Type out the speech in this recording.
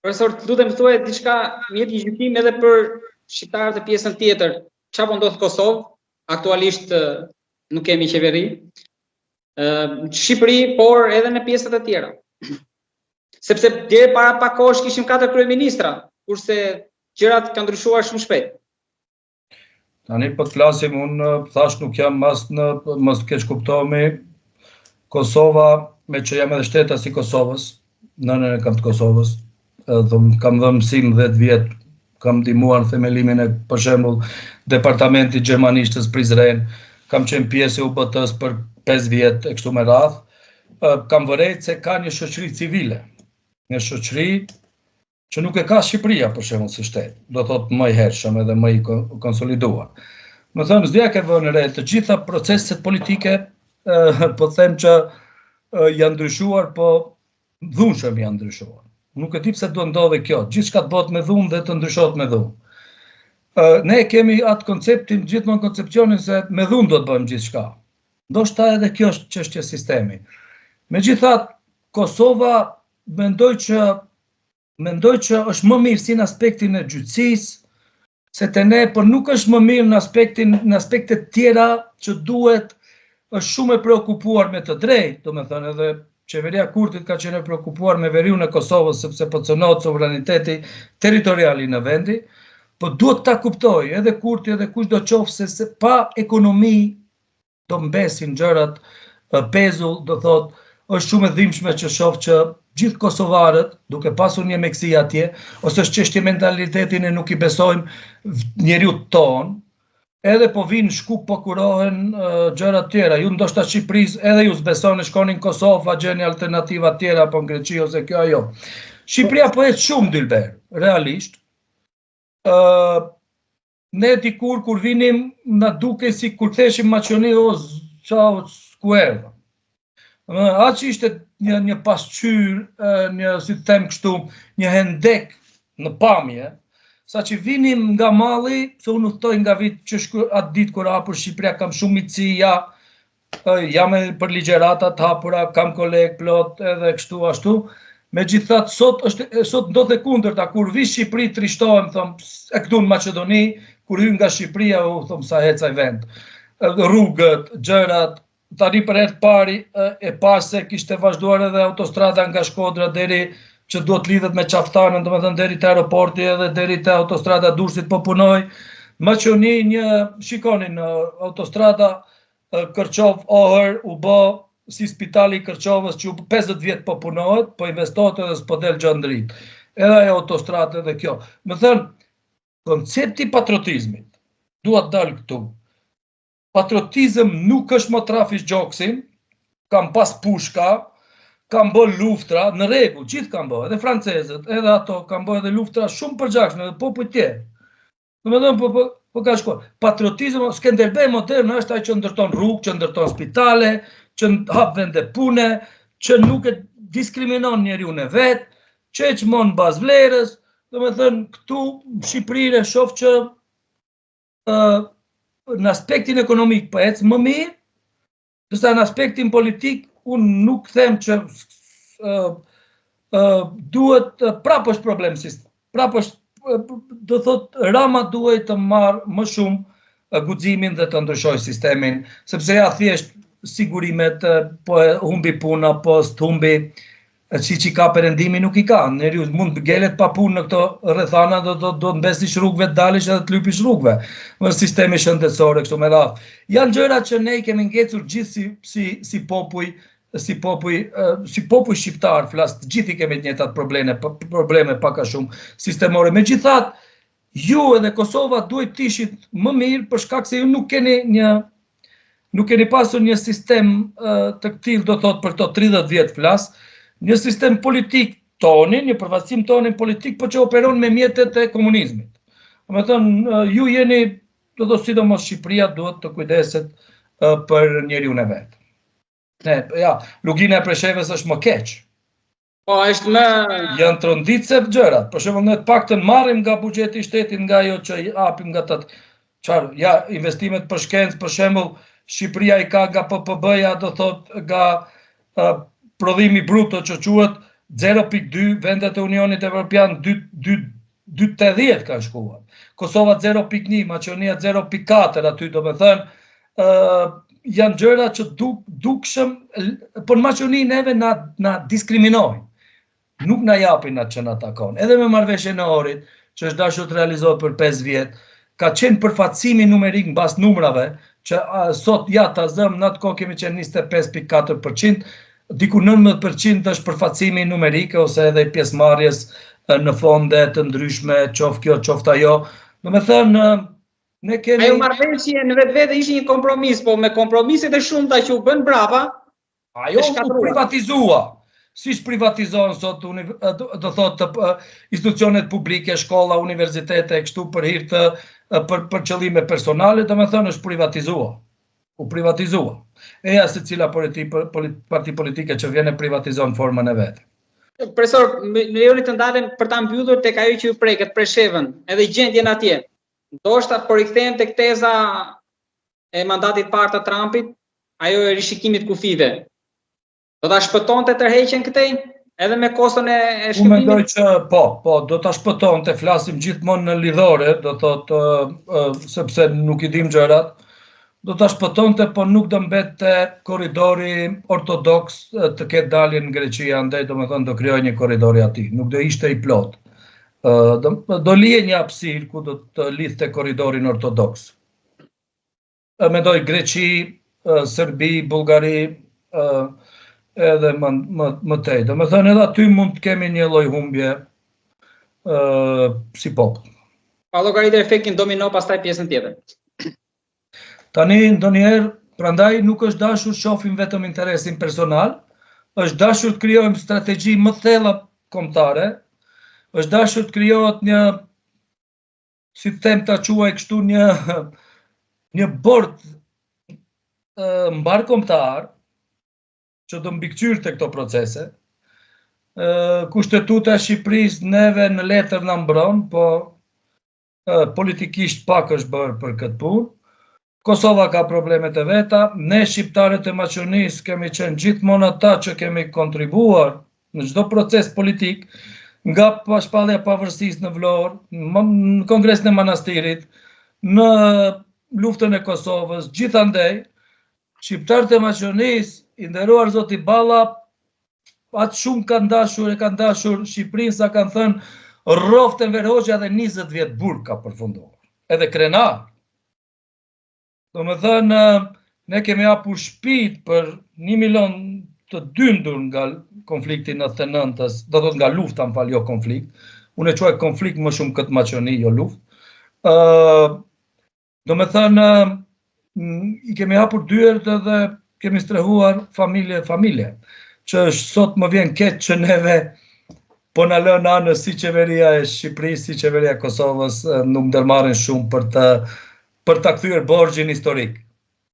Profesor, lutem thuaj diçka, më jep një gjykim edhe për shqiptarët e pjesën tjetër. Çfarë po ndodh në Kosovë? Aktualisht nuk kemi qeveri. Në Shqipëri, por edhe në pjesët e tjera. Sepse deri para pak kohësh kishim 4 kryeministra, kurse gjërat kanë ndryshuar shumë shpejt. Tani po të flasim, unë thash nuk jam mos keq kuptohemi, Kosova, me që jam edhe shtetas i Kosovës, nënën e kam të Kosovës, kam dhënë mësim 10 vjet, kam ndihmuar në themelimin e, për shembull, departamentit gjermanishtes Prizren, kam qenë pjesë e UBT-s për 5 vjet e kështu me radhë, kam vërejt se ka një shoqëri civile, një shoqëri që nuk e ka Shqipëria, për shembull, si shtet, do thotë më i hershëm edhe më i konsoliduar. Më thënë, s'dija ke vënë re, të gjitha proceset politike, po them që janë ndryshuar, po dhunshëm janë ndryshuar. Nuk e di pse do ndodhe kjo, gjithçka të bëhet me dhunë dhe të ndryshohet me dhunë. Ne kemi atë konceptin, gjithmonë koncepcionin se me dhunë do të bëjmë gjithçka. Ndoshta edhe kjo është çështje sistemi. Megjithatë, Kosova mendoj që është më mirë si në aspektin e gjyqësisë, se te ne, por nuk është më mirë në aspektet tjera që duhet, është shumë e preokupuar me të drejtë, domethënë edhe Qeveria Kurtit ka qenë e preokupuar me veriun e Kosovës, sepse po cënohet sovraniteti territorial në vendi, po duhet ta kuptoj edhe Kurti edhe kushdo qoftë se pa ekonomi do mbesin gjërat, pezull, do thotë, është shumë e dhimbshme që shoh që gjithë kosovarët, duke pasur një mekësi atje, ose është çështje mentalitetin e nuk i besojmë njeriut tonë, edhe po vinë shku po kurohen gjëra tjera. Ju ndoshta Shqipërisë edhe ju s'besoni, shkonin në Kosovë, a gjeni alternativa tjera apo në Greqi ose kjo ajo. Shqipëria po ecë shumë dilber, realisht. Ne dikur kur vinim na duke si kur theshim Maqedoni o çao skuerva. Aq ishte një pasqyr, një si të them kështu, një hendek në pamje. Sa që vinim nga malli, se unë udhtoj nga vit që atë ditë kur hapur Shqipëria, kam shumë miqësi, jam për ligjërata të hapura, kam kolegë plot edhe kështu ashtu. Megjithatë sot ndodh e kundërta, kur vi Shqipëri trishtohem, thom, e këtu në Maqedoni, kur hyn nga Shqipëria, u thom sa heca i vend. Rrugët, gjërat, tani për herë të pari e pas se kishte vazhduar edhe autostrada nga Shkodra deri që duhet lidhet me Qaftanën, domethënë deri te aeroporti edhe deri te autostrada Durrësit po punoi. Maqedoni shikoni në autostrada Kërçov-Ohër u bë si spitali i Kërçovës që 50 vjet po punohet, po investohet edhe s'po del gjë ndrit. Edhe ajo autostradë edhe kjo. Më thënë, koncepti patriotizmit duhet dalë këtu. Patriotizëm nuk është më trafish gjoksin, kam pas pushka, kam bë luftra, në rregull, gjithë kam bë, edhe francezët, edhe ato, kam bë edhe luftra shumë përgjakshme, edhe popull tjerë. Domethënë po ka shkuar. Patriotizmi, Skënderbej modern është ai që ndërton rrugë, që ndërton spitale, që hap vende pune, që nuk e diskriminon njeriu e vet, që e çmon bazë vlerës. Domethënë këtu në Shqipëri e shoh që në aspektin ekonomik po ecë më mirë, ndërsa në aspektin politik unë nuk them që duhet prapë është problem sistem. Prapë është, do thot, Rama duhet të marrë më shumë guximin dhe të ndryshojë sistemin, sepse ja thjesht sigurimet, po humbi puna, po humbi që ka perëndimi nuk i ka. Njeriu mund të gelet pa punë në këto rrethana, do mbesish rrugëve, dalish edhe të lypish rrugëve. Në sistemi shëndetësor kështu me radhë. Janë gjëra që ne i kemi ngecur gjithë si popull, si popull shqiptar, flas, të gjithë i kemi të njëjtat probleme pak a shumë sistemore. Megjithatë, ju edhe Kosova duhet të ishit më mirë për shkak se ju nuk keni pasur një sistem të tillë, do thot për këto 30 vjet flas, një sistem politik tonin, një përfaqësim tonin politik, por që operon me mjetet e komunizmit. Domethënë, ju jeni, do të thotë sidomos Shqipëria duhet të kujdeset për njeriu e vet. Lugina e Preshevës është më keq. Po, është më... Janë tronditse gjërat. Për shembull, ne të paktën marrim nga buxheti i shtetit, nga ajo që i hapim nga investimet për shkencë, për shembull, Shqipëria i ka nga PPB-ja, do thotë, nga prodhimi bruto që quhet, 0.2, vendet e Unionit Evropian 2.80 kanë shkuar. Kosova 0.1, Maqedonia 0.4, aty do me thënë, janë gjëra që dukshëm, por në Maqedoni neve na diskriminojnë. Nuk na japin atë që na takon. Edhe me marrëveshjen e Orit, që është dashur të realizohet për 5 vjet, ka qenë përfaqësimi numerik mbas numrave, që sot ja ta zëm, në atë kohë kemi qenë 25.4%, diku 19% është përfaqësimi numerik ose edhe pjesëmarrjes në fonde të ndryshme, qoftë kjo, qoftë ajo. Domethënë, ne kemi Ajo marrëveshje në vetvete ishte një kompromis, po me kompromiset e shumta që u bën brapa, ajo u privatizua. Siç privatizohen sot, do thotë, institucionet publike, shkolla, universitete, kështu për hir të për qëllime personale, domethënë është privatizua. U privatizua. Eja se cila parti politike që vjen e privatizon formën e vet. Profesor, më lejoni të ndalem për ta mbyllur tek ajo që ju preket Preshevën, edhe gjendjen atje. Ndoshta po rikthehem tek teza e mandatit parë të Trumpit, ajo e rishikimit kufive. Do ta shpëtonte tërheqjen këtej, edhe me koston e shkëmbimit? Unë mendoj që po, do ta shpëtonte, flasim gjithmonë në lidhore, do thotë, sepse nuk I dim gjërat, do ta shpëtonte, po nuk do mbette korridori ortodoks të ketë dalje në Greqi, andaj domethënë do krijojë një korridor aty, nuk do ishte I plot. Do lije një hapësirë ku do të lidhte korridorin ortodoks. Mendoj Greqi, Serbi, Bullgari, edhe më tej. Domethënë edhe aty mund të kemi një lloj humbje si popull. Pa llogaritë efektin domino pastaj pjesën tjetër. Tani ndonjëherë, prandaj nuk është dashur shohim vetëm interesin personal, është dashur të krijojmë strategji më thella kombëtare, është dashur të krijohet një, si të them ta quaj kështu, një bord mbar kombëtar që do mbikëqyrte këto procese. Kushtetuta e Shqipërisë neve në letër na mbron, po politikisht pak është bërë për këtë punë. Kosova ka problemet e veta, ne shqiptarët e Maqedonisë kemi qenë gjithmonë ata që kemi kontribuar në çdo proces politik, nga shpallja e pavarësisë në Vlorë, në Kongresin e Manastirit, në luftën e Kosovës, gjithandej shqiptarët e Maqedonisë, I nderuar zoti Balla, atë shumë kanë dashur Shqipërinë, sa kanë thënë rroften Verhoxha dhe 20 vjet burg ka përfunduar. Edhe krenar. Domethënë, ne kemi hapur shtëpitë për 1 milion të dyndur nga konflikti 99-s, do thotë nga lufta, jo konflikt. Unë e quaj konflikt më shumë këtë Maqedoni, jo luftë. Domethënë, I kemi hapur dyert edhe kemi strehuar familje, që sot më vjen keq që neve po na lën anës si qeveria e Shqipërisë, si qeveria e Kosovës, nuk ndërmarrin shumë për ta kthyer borxhin historik.